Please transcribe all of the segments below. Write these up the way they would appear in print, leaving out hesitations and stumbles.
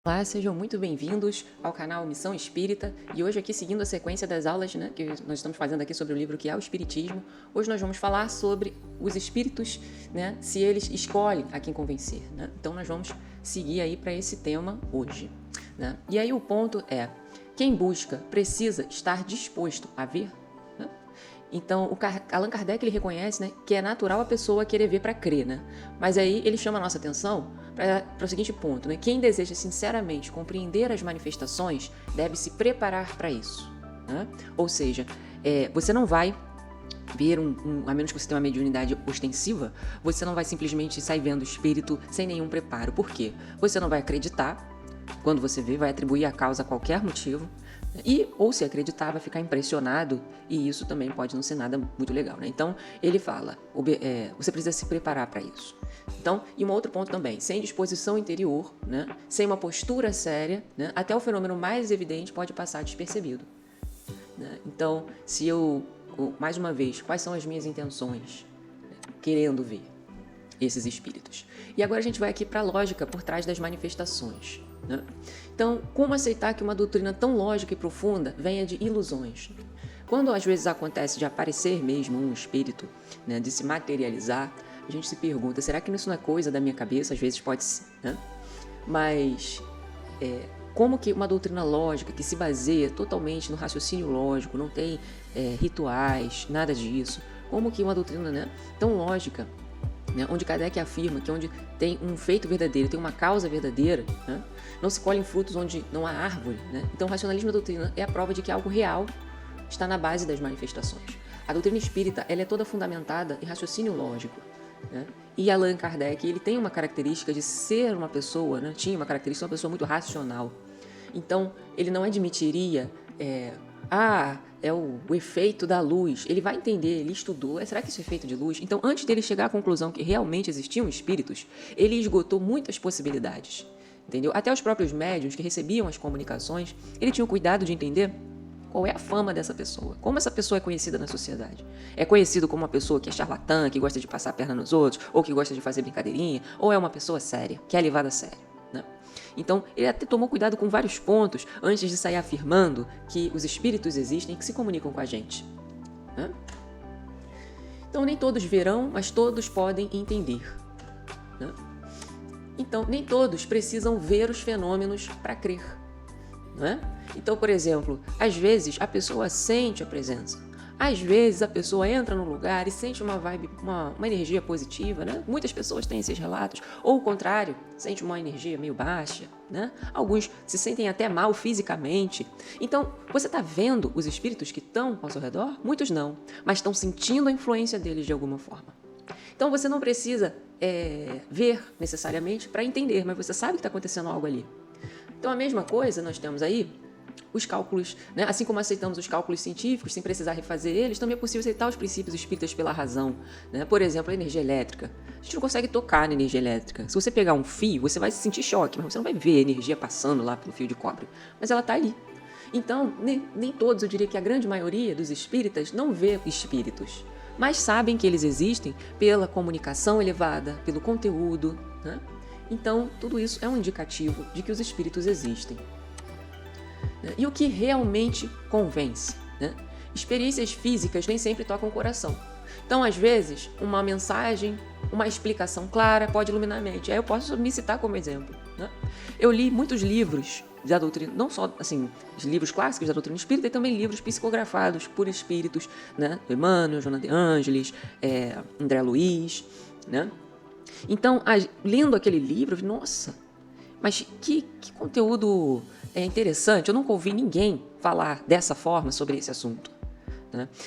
Olá, sejam muito bem-vindos ao canal Missão Espírita e hoje aqui seguindo a sequência das aulas que nós estamos fazendo aqui sobre o livro que é o Espiritismo, hoje nós vamos falar sobre os espíritos, se eles escolhem a quem convencer. Então nós vamos seguir aí para esse tema hoje. E aí o ponto é, quem busca precisa estar disposto a ver? Então, Allan Kardec ele reconhece que é natural a pessoa querer ver para crer, mas aí ele chama a nossa atenção para o seguinte ponto, quem deseja sinceramente compreender as manifestações deve se preparar para isso. Ou seja, você não vai ver, a menos que você tenha uma mediunidade ostensiva, você não vai simplesmente sair vendo o espírito sem nenhum preparo. Por quê? Você não vai acreditar quando você vê, vai atribuir a causa a qualquer motivo, ou se acreditar, vai ficar impressionado, e isso também pode não ser nada muito legal. Então, ele fala, você precisa se preparar para isso. Então, e um outro ponto também, sem disposição interior, sem uma postura séria, até o fenômeno mais evidente pode passar despercebido. Então, se eu, mais uma vez, quais são as minhas intenções, querendo ver esses espíritos? E agora a gente vai aqui para a lógica por trás das manifestações. Então, como aceitar que uma doutrina tão lógica e profunda venha de ilusões? Quando às vezes acontece de aparecer mesmo um espírito, de se materializar, a gente se pergunta, será que isso não é coisa da minha cabeça? Às vezes pode ser, mas como que uma doutrina lógica que se baseia totalmente no raciocínio lógico, não tem rituais, nada disso, como que uma doutrina tão lógica, onde Kardec afirma que onde tem um feito verdadeiro, tem uma causa verdadeira, não se colhem frutos onde não há árvore. Então o racionalismo da doutrina é a prova de que algo real está na base das manifestações. A doutrina espírita ela é toda fundamentada em raciocínio lógico. E Allan Kardec ele tem uma característica de ser uma pessoa, tinha uma característica de uma pessoa muito racional. Então ele não admitiria é o efeito da luz. Ele vai entender, ele estudou, será que isso é efeito de luz? Então, antes dele chegar à conclusão que realmente existiam espíritos, ele esgotou muitas possibilidades, entendeu? Até os próprios médiuns que recebiam as comunicações, ele tinha o cuidado de entender qual é a fama dessa pessoa, como essa pessoa é conhecida na sociedade. É conhecido como uma pessoa que é charlatã, que gosta de passar a perna nos outros, ou que gosta de fazer brincadeirinha, ou é uma pessoa séria, que é levada a sério. Então, ele até tomou cuidado com vários pontos antes de sair afirmando que os espíritos existem e que se comunicam com a gente. Então, nem todos verão, mas todos podem entender. Então, nem todos precisam ver os fenômenos para crer. Então, por exemplo, às vezes a pessoa sente a presença. Às vezes a pessoa entra num lugar e sente uma vibe, uma energia positiva, Muitas pessoas têm esses relatos. Ou o contrário, sente uma energia meio baixa, Alguns se sentem até mal fisicamente. Então, você está vendo os espíritos que estão ao seu redor? Muitos não, mas estão sentindo a influência deles de alguma forma. Então, você não precisa ver necessariamente para entender, mas você sabe que está acontecendo algo ali. Então, a mesma coisa nós temos aí os cálculos, assim como aceitamos os cálculos científicos sem precisar refazer eles, também é possível aceitar os princípios espíritas pela razão. Por exemplo, a energia elétrica. A gente não consegue tocar na energia elétrica. Se você pegar um fio, você vai sentir choque, mas você não vai ver a energia passando lá pelo fio de cobre. Mas ela está ali. Então, nem todos, eu diria que a grande maioria dos espíritas não vê espíritos, mas sabem que eles existem pela comunicação elevada, pelo conteúdo. Então, tudo isso é um indicativo de que os espíritos existem. E o que realmente convence? Experiências físicas nem sempre tocam o coração. Então, às vezes, uma mensagem, uma explicação clara pode iluminar a mente. Aí eu posso me citar como exemplo. Eu li muitos livros da doutrina, não só os livros clássicos da doutrina espírita, e também livros psicografados por espíritos, Emmanuel, Joana de Ângelis, André Luiz. Então, lendo aquele livro, nossa, mas que conteúdo interessante, eu nunca ouvi ninguém falar dessa forma sobre esse assunto.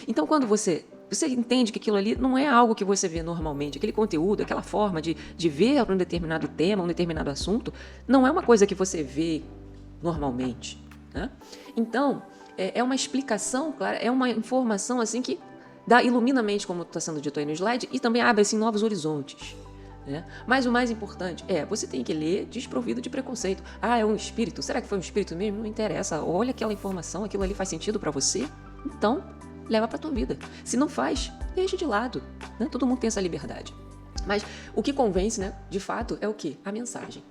Então, quando você entende que aquilo ali não é algo que você vê normalmente, aquele conteúdo, aquela forma de ver um determinado tema, um determinado assunto, não é uma coisa que você vê normalmente. Então, é uma explicação clara, é uma informação que ilumina a mente, como está sendo dito aí no slide, e também abre novos horizontes. Mas o mais importante você tem que ler desprovido de preconceito. É um espírito? Será que foi um espírito mesmo? Não interessa. Olha aquela informação, aquilo ali faz sentido para você? Então, leva para tua vida. Se não faz, deixa de lado. Todo mundo tem essa liberdade. Mas o que convence, de fato, é o quê? A mensagem.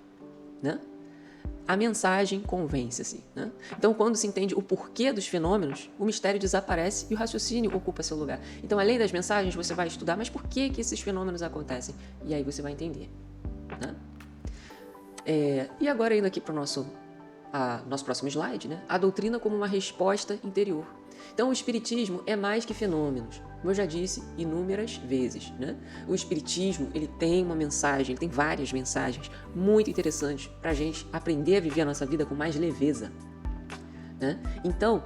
A mensagem convence-se, né? Então, quando se entende o porquê dos fenômenos, o mistério desaparece e o raciocínio ocupa seu lugar. Então, além das mensagens, você vai estudar, mas por que esses fenômenos acontecem? E aí você vai entender, né? E agora, indo aqui para o nosso próximo slide, né? A doutrina como uma resposta interior. Então, o espiritismo é mais que fenômenos, como eu já disse inúmeras vezes, né? O espiritismo, ele tem uma mensagem, ele tem várias mensagens muito interessantes para a gente aprender a viver a nossa vida com mais leveza, né? Então,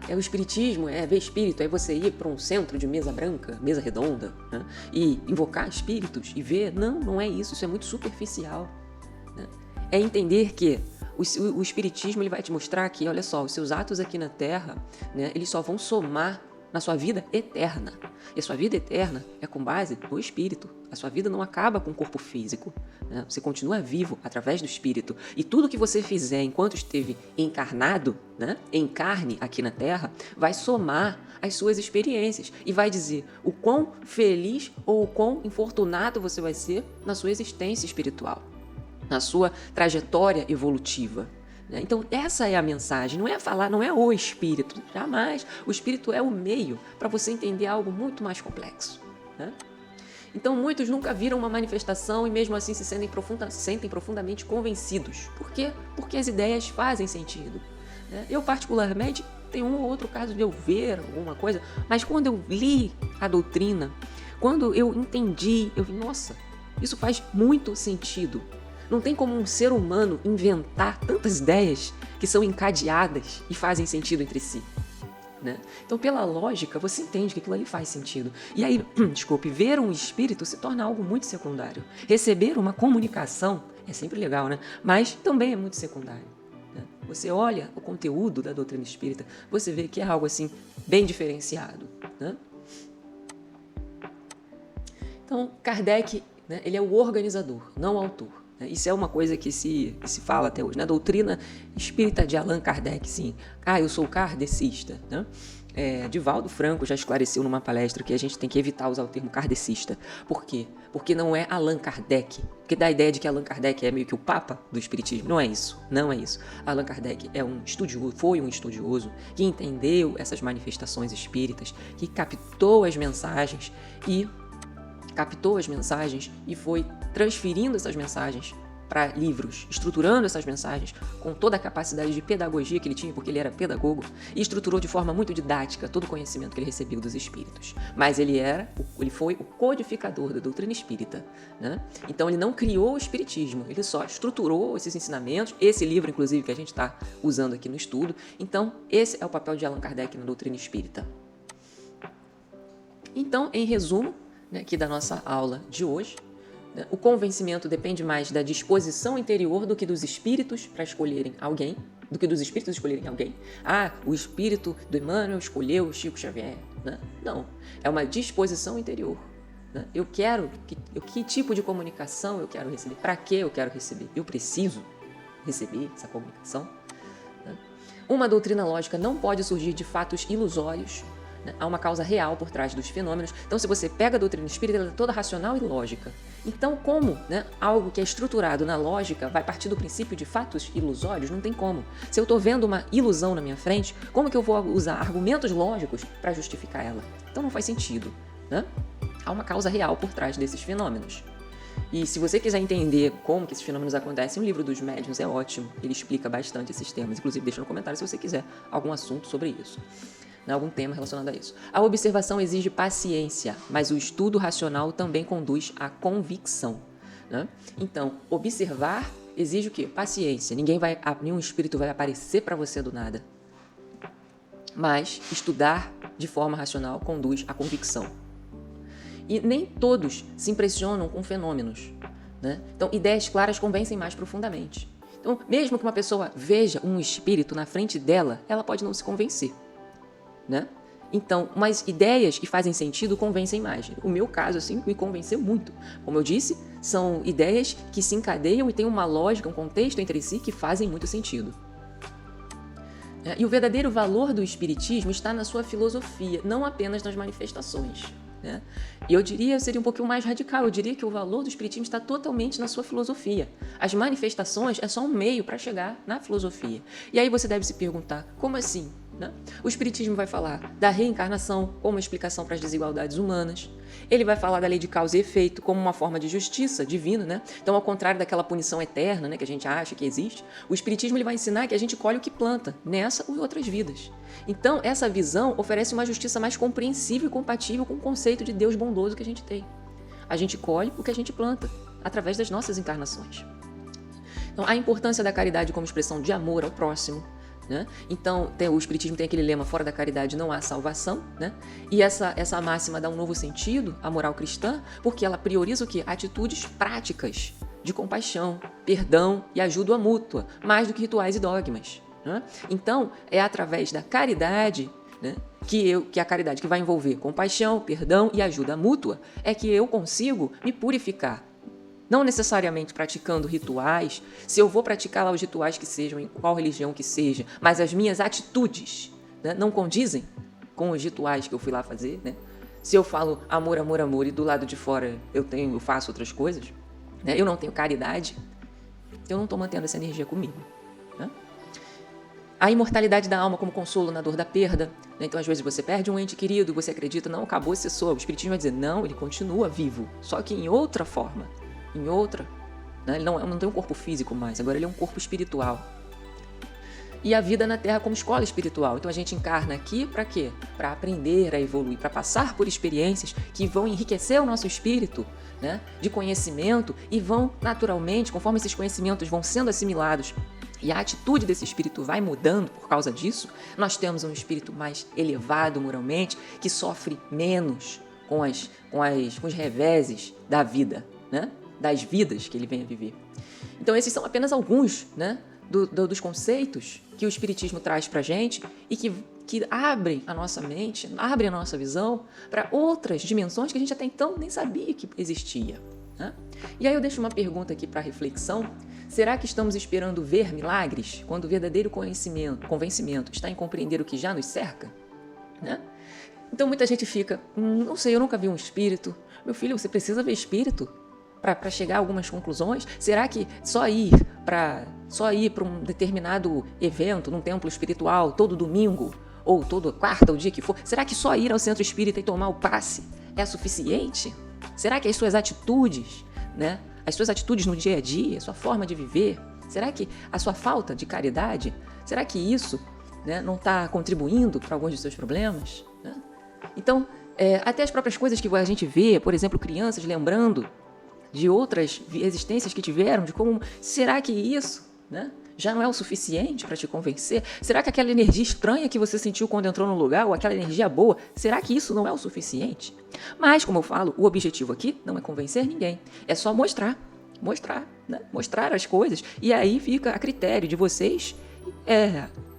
o espiritismo, ver espírito, é você ir para um centro de mesa branca, mesa redonda, né? E invocar espíritos e ver. Não é isso é muito superficial, né? É entender que o espiritismo, ele vai te mostrar que, olha só, os seus atos aqui na Terra, né, eles só vão somar na sua vida eterna. E a sua vida eterna é com base no espírito. A sua vida não acaba com o corpo físico, né? Você continua vivo através do espírito. E tudo que você fizer enquanto esteve encarnado, né, em carne aqui na Terra, vai somar as suas experiências e vai dizer o quão feliz ou o quão infortunado você vai ser na sua existência espiritual, na sua trajetória evolutiva. Então, essa é a mensagem, não é falar, não é o espírito, jamais. O espírito é o meio para você entender algo muito mais complexo, né? Então, muitos nunca viram uma manifestação e mesmo assim se sentem profundamente convencidos. Por quê? Porque as ideias fazem sentido, né? Eu, particularmente, tenho um ou outro caso de eu ver alguma coisa, mas quando eu li a doutrina, quando eu entendi, eu vi, nossa, isso faz muito sentido. Não tem como um ser humano inventar tantas ideias que são encadeadas e fazem sentido entre si, né? Então, pela lógica, você entende que aquilo ali faz sentido. E aí, ver um espírito se torna algo muito secundário. Receber uma comunicação é sempre legal, né? Mas também é muito secundário, né? Você olha o conteúdo da doutrina espírita, você vê que é algo assim bem diferenciado, né? Então, Kardec, né, ele é o organizador, não o autor. Isso é uma coisa que se fala até hoje, né? A doutrina espírita de Allan Kardec, sim. Eu sou kardecista, né? Divaldo Franco já esclareceu numa palestra que a gente tem que evitar usar o termo kardecista. Por quê? Porque não é Allan Kardec. Porque dá a ideia de que Allan Kardec é meio que o papa do espiritismo. Não é isso. Não é isso. Allan Kardec foi um estudioso que entendeu essas manifestações espíritas, que captou as mensagens e foi transferindo essas mensagens para livros, estruturando essas mensagens com toda a capacidade de pedagogia que ele tinha, porque ele era pedagogo, e estruturou de forma muito didática todo o conhecimento que ele recebeu dos espíritos. Mas ele foi o codificador da doutrina espírita, né? Então ele não criou o espiritismo, ele só estruturou esses ensinamentos, esse livro, inclusive, que a gente está usando aqui no estudo. Então, esse é o papel de Allan Kardec na doutrina espírita. Então, em resumo, aqui da nossa aula de hoje, né, o convencimento depende mais da disposição interior do que dos espíritos para escolherem alguém, o espírito do Emmanuel escolheu Chico Xavier, né? Não, é uma disposição interior, né? Que tipo de comunicação eu quero receber? Para que eu quero receber? Eu preciso receber essa comunicação, né? Uma doutrina lógica não pode surgir de fatos ilusórios. Há uma causa real por trás dos fenômenos. Então, se você pega a doutrina espírita, ela é toda racional e lógica. Então, como, né, algo que é estruturado na lógica vai partir do princípio de fatos ilusórios? Não tem como. Se eu estou vendo uma ilusão na minha frente, como que eu vou usar argumentos lógicos para justificar ela? Então, não faz sentido, né? Há uma causa real por trás desses fenômenos. E se você quiser entender como que esses fenômenos acontecem, o livro dos médiuns é ótimo. Ele explica bastante esses temas. Inclusive, deixa no comentário se você quiser algum assunto sobre isso, algum tema relacionado a isso. A observação exige paciência, mas o estudo racional também conduz à convicção, né? Então, observar exige o quê? Paciência. Nenhum espírito vai aparecer para você do nada. Mas estudar de forma racional conduz à convicção. E nem todos se impressionam com fenômenos, né? Então, ideias claras convencem mais profundamente. Então, mesmo que uma pessoa veja um espírito na frente dela, ela pode não se convencer, né? Então, mas ideias que fazem sentido convencem mais. O meu caso, assim, me convenceu muito. Como eu disse, são ideias que se encadeiam e têm uma lógica, um contexto entre si que fazem muito sentido. E o verdadeiro valor do espiritismo está na sua filosofia, não apenas nas manifestações, né? E eu seria um pouquinho mais radical, eu diria que o valor do espiritismo está totalmente na sua filosofia. As manifestações é só um meio para chegar na filosofia. E aí você deve se perguntar, como assim? Né? O espiritismo vai falar da reencarnação como explicação para as desigualdades humanas. Ele vai falar da lei de causa e efeito como uma forma de justiça divina, né? Então, ao contrário daquela punição eterna, né, que a gente acha que existe, o espiritismo ele vai ensinar que a gente colhe o que planta, nessa ou em outras vidas. Então, essa visão oferece uma justiça mais compreensível e compatível com o conceito de Deus bondoso que a gente tem. A gente colhe o que a gente planta, através das nossas encarnações. Então, a importância da caridade como expressão de amor ao próximo, né? Então, o espiritismo tem aquele lema, fora da caridade não há salvação, né? E essa máxima dá um novo sentido à moral cristã, porque ela prioriza o quê? Atitudes práticas de compaixão, perdão e ajuda mútua, mais do que rituais e dogmas, né? Então, é através da caridade, né, que a caridade que vai envolver compaixão, perdão e ajuda mútua, é que eu consigo me purificar. Não necessariamente praticando rituais, se eu vou praticar lá os rituais que sejam, em qual religião que seja, mas as minhas atitudes, né, não condizem com os rituais que eu fui lá fazer, né? Se eu falo amor, amor, amor e do lado de fora eu faço outras coisas, né, eu não tenho caridade, eu não estou mantendo essa energia comigo, né? A imortalidade da alma como consolo na dor da perda, né? Então às vezes você perde um ente querido e você acredita, não, acabou, cessou. O espiritismo vai dizer, não, ele continua vivo, só que em outra forma. Em outra, né? Ele não tem um corpo físico mais, agora ele é um corpo espiritual. E a vida na Terra como escola espiritual. Então a gente encarna aqui para quê? Para aprender a evoluir, para passar por experiências que vão enriquecer o nosso espírito, né, de conhecimento e vão naturalmente, conforme esses conhecimentos vão sendo assimilados e a atitude desse espírito vai mudando por causa disso, nós temos um espírito mais elevado moralmente, que sofre menos com os reveses da vida, né? Das vidas que ele vem a viver. Então esses são apenas alguns, né, dos conceitos que o espiritismo traz para a gente e que abrem a nossa mente, abrem a nossa visão para outras dimensões que a gente até então nem sabia que existia, né? E aí eu deixo uma pergunta aqui para reflexão. Será que estamos esperando ver milagres quando o verdadeiro convencimento está em compreender o que já nos cerca, né? Então muita gente fica, não sei, eu nunca vi um espírito. Meu filho, você precisa ver espírito para chegar a algumas conclusões? Será que só ir para um determinado evento, num templo espiritual, todo domingo, ou toda quarta, o dia que for, será que só ir ao centro espírita e tomar o passe é suficiente? Será que as suas atitudes, né, as suas atitudes no dia a dia, a sua forma de viver, será que a sua falta de caridade, será que isso, né, não está contribuindo para alguns dos seus problemas, né? Então, até as próprias coisas que a gente vê, por exemplo, crianças lembrando de outras existências que tiveram, de como, será que isso, né, já não é o suficiente para te convencer? Será que aquela energia estranha que você sentiu quando entrou no lugar, ou aquela energia boa, será que isso não é o suficiente? Mas, como eu falo, o objetivo aqui não é convencer ninguém, é só mostrar, né, mostrar as coisas, e aí fica a critério de vocês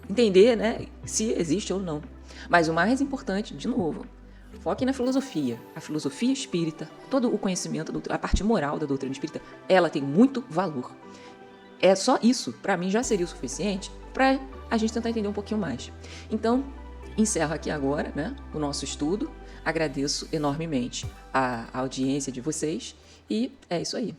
entender, né, se existe ou não. Mas o mais importante, de novo, foque na filosofia. A filosofia espírita, todo o conhecimento, a parte moral da doutrina espírita, ela tem muito valor. É só isso, para mim, já seria o suficiente para a gente tentar entender um pouquinho mais. Então, encerro aqui agora, né, o nosso estudo. Agradeço enormemente a audiência de vocês e é isso aí.